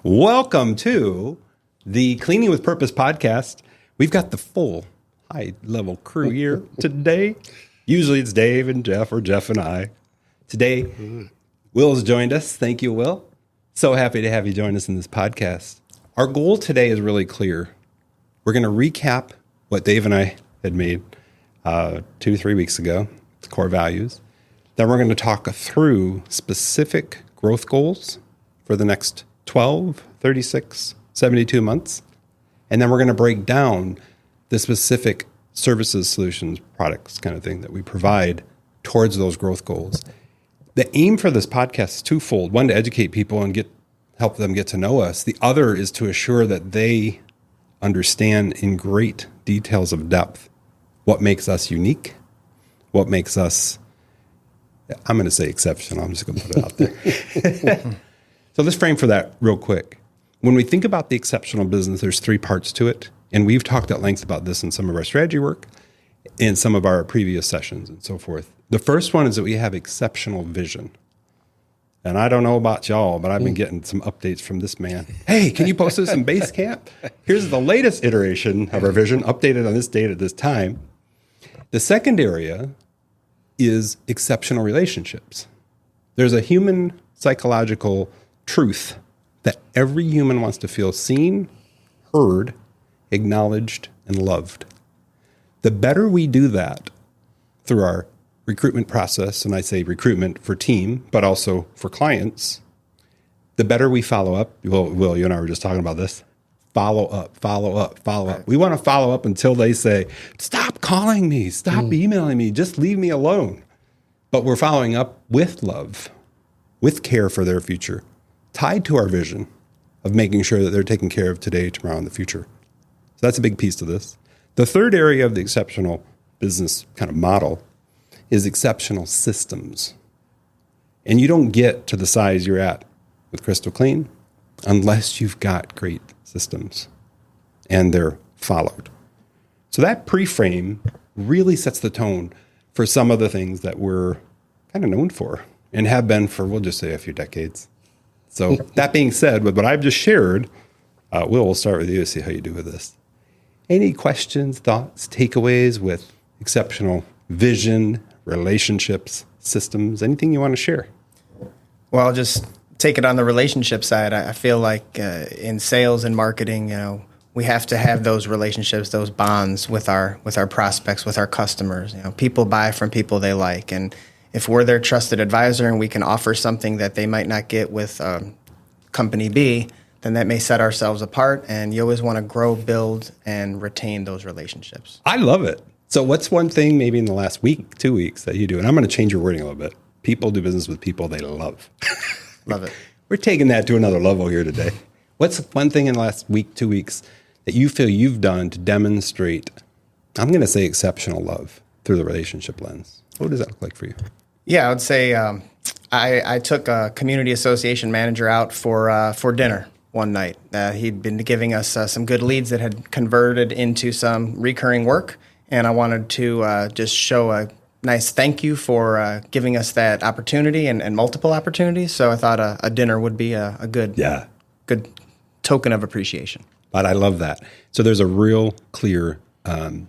Welcome to the Cleaning with Purpose podcast. We've got the full high-level crew here today. Usually it's Dave and Jeff or Jeff and I. Today, Will has joined us. Thank you, Will. So happy to have you join us in this podcast. Our goal today is really clear. We're going to recap what Dave and I had made 2-3 weeks ago, core values. Then we're going to talk through specific growth goals for the next 12, 36, 72 months. And then we're going to break down the specific services, solutions, products kind of thing that we provide towards those growth goals. The aim for this podcast is twofold. One, to educate people and help them get to know us. The other is to assure that they understand in great details of depth what makes us unique, what makes us, I'm going to say exceptional. I'm just going to put it out there. So let's frame for that real quick. When we think about the exceptional business, there's 3 parts to it. And we've talked at length about this in some of our strategy work, in some of our previous sessions and so forth. The first one is that we have exceptional vision. And I don't know about y'all, but I've been getting some updates from this man. Hey, can you post this in Basecamp? Here's the latest iteration of our vision, updated on this date at this time. The second area is exceptional relationships. There's a human psychological truth that every human wants to feel seen, heard, acknowledged, and loved. The better we do that through our recruitment process, and I say recruitment for team, but also for clients, the better we follow up. Will, you and I were just talking about this. Follow up. Right. We want to follow up until they say, stop calling me, stop emailing me, just leave me alone. But we're following up with love, with care for their future, tied to our vision of making sure that they're taken care of today, tomorrow, and the future. So that's a big piece to this. The third area of the exceptional business kind of model is exceptional systems. And you don't get to the size you're at with Crystal Clean unless you've got great systems and they're followed. So that pre-frame really sets the tone for some of the things that we're kind of known for and have been for, we'll just say, a few decades. So that being said, with what I've just shared, we'll start with you to see how you do with this. Any questions, thoughts, takeaways with exceptional vision, relationships, systems, anything you want to share? Well, I'll just take it on the relationship side. I feel like in sales and marketing, we have to have those relationships, those bonds with our prospects, with our customers. People buy from people they like, and if we're their trusted advisor and we can offer something that they might not get with company B, then that may set ourselves apart. And you always want to grow, build, and retain those relationships. I love it. So what's one thing maybe in the last week, 2 weeks that you do? And I'm going to change your wording a little bit. People do business with people they love. Love it. We're taking that to another level here today. What's one thing in the last week, 2 weeks that you feel you've done to demonstrate, I'm going to say, exceptional love through the relationship lens? What does that look like for you? Yeah, I would say I took a community association manager out for dinner one night. He'd been giving us some good leads that had converted into some recurring work, and I wanted to just show a nice thank you for giving us that opportunity and multiple opportunities. So I thought a dinner would be a good token of appreciation. But I love that. So there's a real clear, I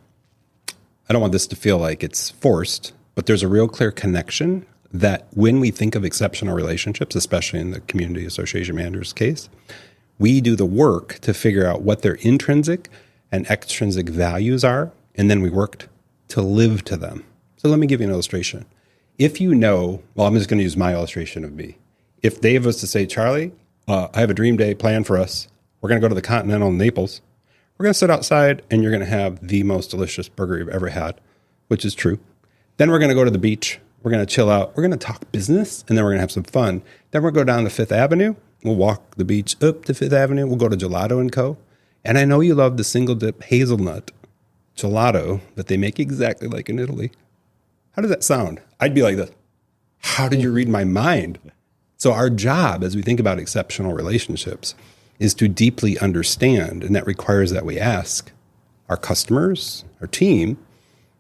don't want this to feel like it's forced, but there's a real clear connection that when we think of exceptional relationships, especially in the community association manager's case, we do the work to figure out what their intrinsic and extrinsic values are, and then we work to live to them. So let me give you an illustration. If you know, well, I'm just going to use my illustration of me. If Dave was to say, Charlie, I have a dream day planned for us. We're going to go to the Continental in Naples. We're going to sit outside, and you're going to have the most delicious burger you've ever had, which is true. Then we're going to go to the beach. We're going to chill out. We're going to talk business, and then we're going to have some fun. Then we'll go down to Fifth Avenue. We'll walk the beach up to Fifth Avenue. We'll go to Gelato & Co. And I know you love the single dip hazelnut gelato that they make exactly like in Italy. How does that sound? I'd be like this. How did you read my mind? So our job as we think about exceptional relationships is to deeply understand, and that requires that we ask our customers, our team,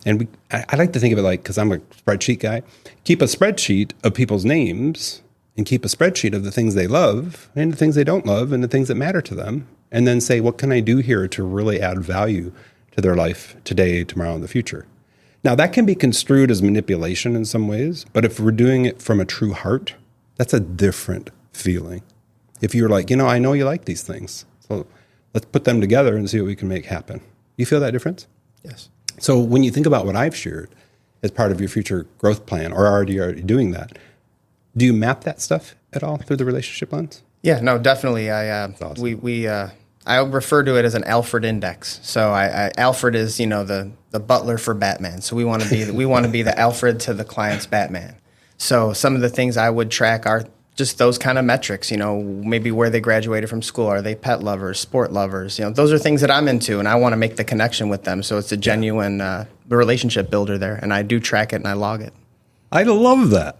and I like to think of it like, because I'm a spreadsheet guy, keep a spreadsheet of people's names and keep a spreadsheet of the things they love and the things they don't love and the things that matter to them. And then say, what can I do here to really add value to their life today, tomorrow, and the future? Now, that can be construed as manipulation in some ways, but if we're doing it from a true heart, that's a different feeling. If you're like, I know you like these things, so let's put them together and see what we can make happen. You feel that difference? Yes. So when you think about what I've shared as part of your future growth plan, or already doing that, do you map that stuff at all through the relationship lens? Yeah, no, definitely. Awesome. I refer to it as an Alfred index. So Alfred is, the butler for Batman. So we want to be the Alfred to the client's Batman. So some of the things I would track are just those kind of metrics, maybe where they graduated from school. Are they pet lovers, sport lovers? Those are things that I'm into, and I want to make the connection with them. So it's a genuine relationship builder there, and I do track it and I log it. I love that.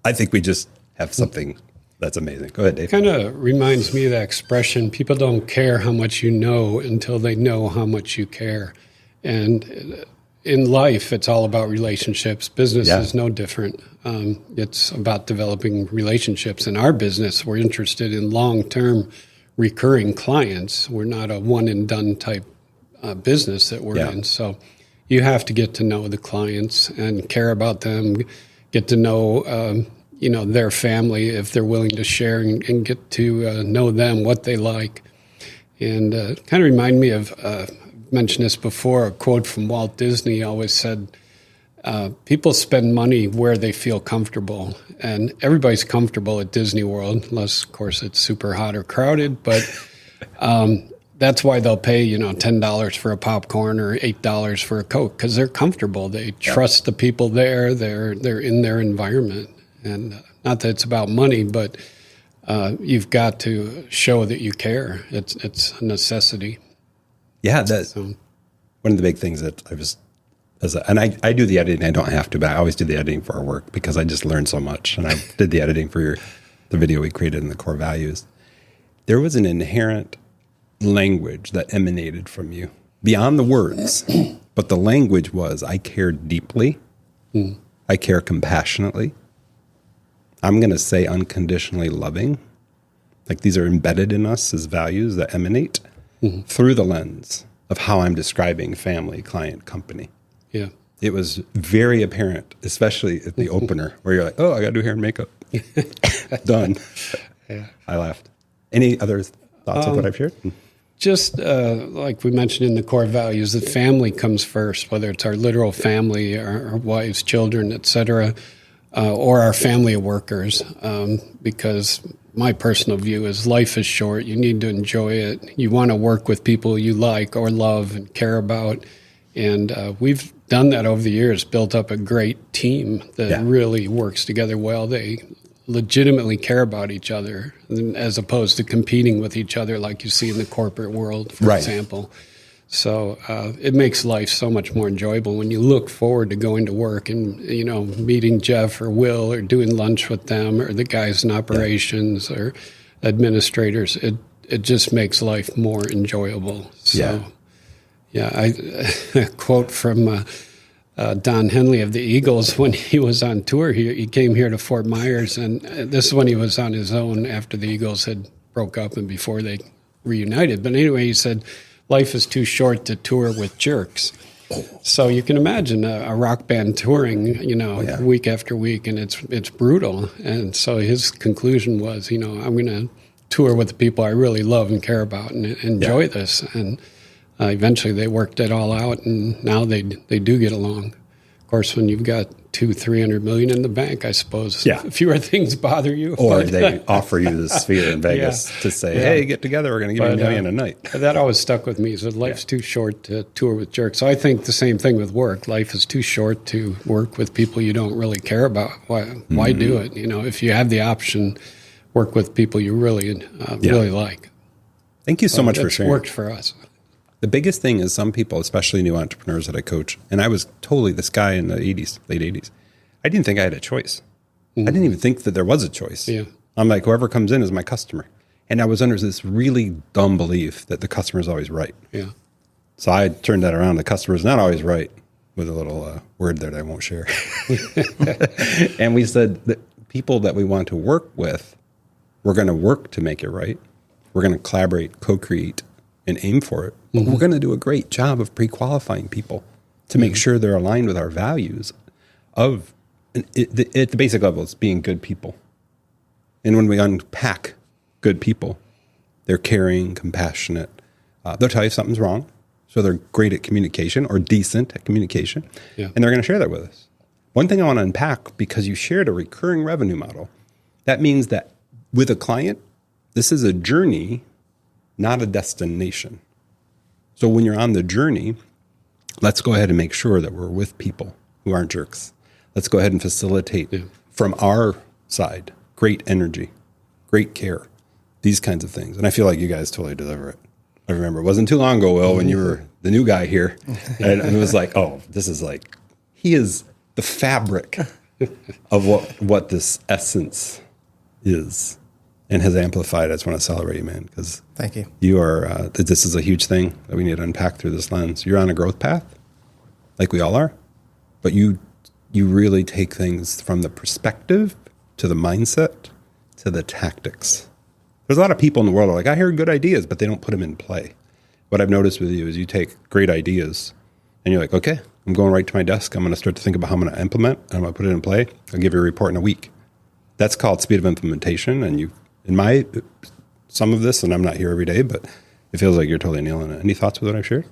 I think we just have something that's amazing. Go ahead, Dave. Kind of reminds me of that expression, people don't care how much you know until they know how much you care. And in life, it's all about relationships. Business is no different. It's about developing relationships. In our business, we're interested in long-term recurring clients. We're not a one-and-done type business that we're in. So you have to get to know the clients and care about them, get to know their family if they're willing to share, and get to know them, what they like. And kind of remind me of, mentioned this before, a quote from Walt Disney always said, people spend money where they feel comfortable. And everybody's comfortable at Disney World, unless, of course, it's super hot or crowded. But that's why they'll pay, $10 for a popcorn or $8 for a Coke, because they're comfortable. They trust the people there. They're in their environment. And not that it's about money, but you've got to show that you care. It's a necessity. Yeah, that's one of the big things that I do the editing. I don't have to, but I always do the editing for our work because I just learned so much. And I did the editing for the video we created in the core values. There was an inherent language that emanated from you beyond the words, but the language was, I care deeply. I care compassionately. I'm going to say unconditionally loving. Like these are embedded in us as values that emanate through the lens of how I'm describing family, client, company. Yeah. It was very apparent, especially at the opener where you're like, oh, I got to do hair and makeup. Done. Yeah. I laughed. Any other thoughts of what I've shared? Just like we mentioned in the core values, that family comes first, whether it's our literal family, our wives, children, et cetera, or our family of workers, because my personal view is life is short. You need to enjoy it. You want to work with people you like or love and care about. And we've done that over the years, built up a great team that really works together well. They legitimately care about each other as opposed to competing with each other like you see in the corporate world, for example. So it makes life so much more enjoyable when you look forward to going to work and, meeting Jeff or Will or doing lunch with them or the guys in operations or administrators. It just makes life more enjoyable. So, a quote from Don Henley of the Eagles when he was on tour. He came here to Fort Myers, and this is when he was on his own after the Eagles had broke up and before they reunited. But anyway, he said, life is too short to tour with jerks. So you can imagine a rock band touring, week after week, and it's brutal. And so his conclusion was, I'm going to tour with the people I really love and care about and enjoy this. And eventually they worked it all out, and now they do get along. Of course, when you've got $200-300 million in the bank, I suppose fewer things bother you. Or they offer you the sphere in Vegas to say, hey, get together, we're going to give you $1 million a night. That always stuck with me. So life's too short to tour with jerks. So I think the same thing with work. Life is too short to work with people you don't really care about. Why do it? If you have the option, work with people you really like. Thank you so much for sharing. It worked for us. The biggest thing is some people, especially new entrepreneurs that I coach, and I was totally this guy in the late 80s. I didn't think I had a choice. I didn't even think that there was a choice. Yeah. I'm like, whoever comes in is my customer. And I was under this really dumb belief that the customer is always right. Yeah. So I turned that around. The customer is not always right, with a little word that I won't share. And we said that people that we want to work with, we're going to work to make it right. We're going to collaborate, co-create, and aim for it. But we're going to do a great job of pre-qualifying people to make sure they're aligned with our values of, at the basic level, it's being good people. And when we unpack good people, they're caring, compassionate. They'll tell you if something's wrong. So they're great at communication or decent at communication. Yeah. And they're going to share that with us. One thing I want to unpack, because you shared a recurring revenue model, that means that with a client, this is a journey, not a destination. So when you're on the journey, let's go ahead and make sure that we're with people who aren't jerks. Let's go ahead and facilitate from our side great energy, great care, these kinds of things. And I feel like you guys totally deliver it. I remember it wasn't too long ago, Will, when you were the new guy here. And it was like, oh, this is like, he is the fabric of what this essence is and has amplified. I just want to celebrate you, man, because Thank you. You are, this is a huge thing that we need to unpack through this lens. You're on a growth path, like we all are, but you really take things from the perspective to the mindset to the tactics. There's a lot of people in the world who are like, I hear good ideas, but they don't put them in play. What I've noticed with you is you take great ideas and you're like, okay, I'm going right to my desk. I'm going to start to think about how I'm going to implement and I'm going to put it in play. I'll give you a report in a week. That's called speed of implementation. And some of this, and I'm not here every day, but it feels like you're totally nailing it. Any thoughts with what I've shared?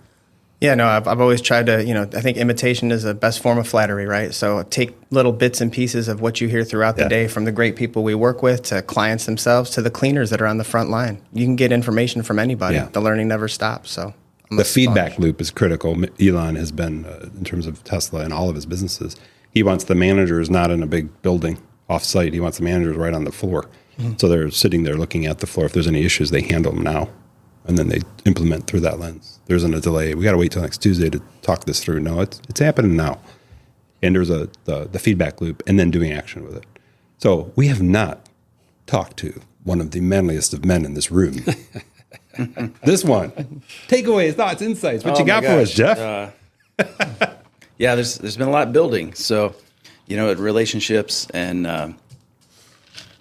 Yeah, no, I've always tried to, I think imitation is the best form of flattery, right? So take little bits and pieces of what you hear throughout the day from the great people we work with to clients themselves to the cleaners that are on the front line. You can get information from anybody. Yeah. The learning never stops. So the feedback loop is critical. Elon has been, in terms of Tesla and all of his businesses, he wants the managers not in a big building off-site. He wants the managers right on the floor. Mm-hmm. So they're sitting there looking at the floor. If there's any issues, they handle them now. And then they implement through that lens. There isn't a delay. We got to wait till next Tuesday to talk this through. No, it's happening now. And there's the feedback loop and then doing action with it. So we have not talked to one of the manliest of men in this room. This one. Takeaways, thoughts, insights. What you got for us, Jeff? Yeah, there's been a lot building. So, relationships and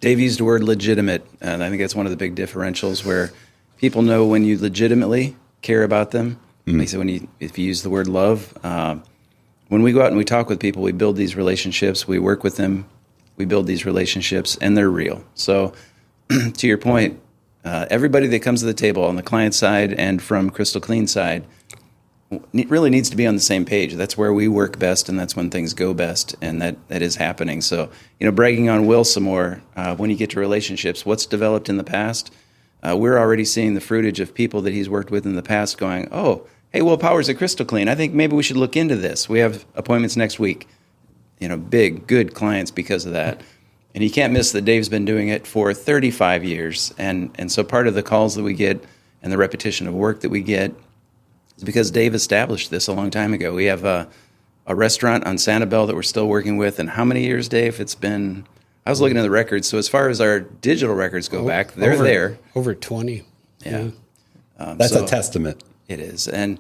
Dave used the word legitimate. And I think that's one of the big differentials where people know when you legitimately care about them. Like I said, if you use the word love, when we go out and we talk with people, we build these relationships. We work with them. We build these relationships, and they're real. So, to your point, everybody that comes to the table on the client side and from Crystal Clean side really needs to be on the same page. That's where we work best, and that's when things go best, and that is happening. So, bragging on Will some more, when you get to relationships, what's developed in the past, we're already seeing the fruitage of people that he's worked with in the past going, oh, hey, Will Powers at Crystal Clean. I think maybe we should look into this. We have appointments next week. Big, good clients because of that. And you can't miss that Dave's been doing it for 35 years. And so part of the calls that we get and the repetition of work that we get is because Dave established this a long time ago. We have a restaurant on Sanibel that we're still working with. And how many years, Dave? It's been... I was looking at the records. So as far as our digital records go back, they're there. Over 20. Yeah. That's a testament. It is. And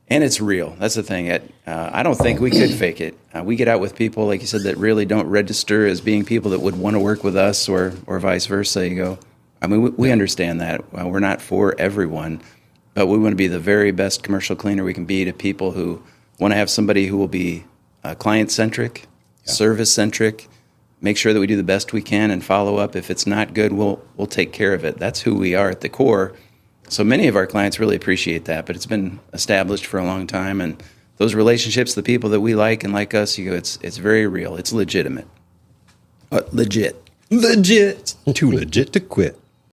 it's real. That's the thing. I don't think we could fake it. We get out with people, like you said, that really don't register as being people that would want to work with us or vice versa. You go, we understand that. We're not for everyone, but we want to be the very best commercial cleaner we can be to people who want to have somebody who will be client-centric, service-centric, make sure that we do the best we can and follow up. If it's not good, we'll take care of it. That's who we are at the core. So many of our clients really appreciate that, but it's been established for a long time. And those relationships, the people that we like and like us, you go, it's very real. It's legitimate. Legit. Legit. Too legit to quit.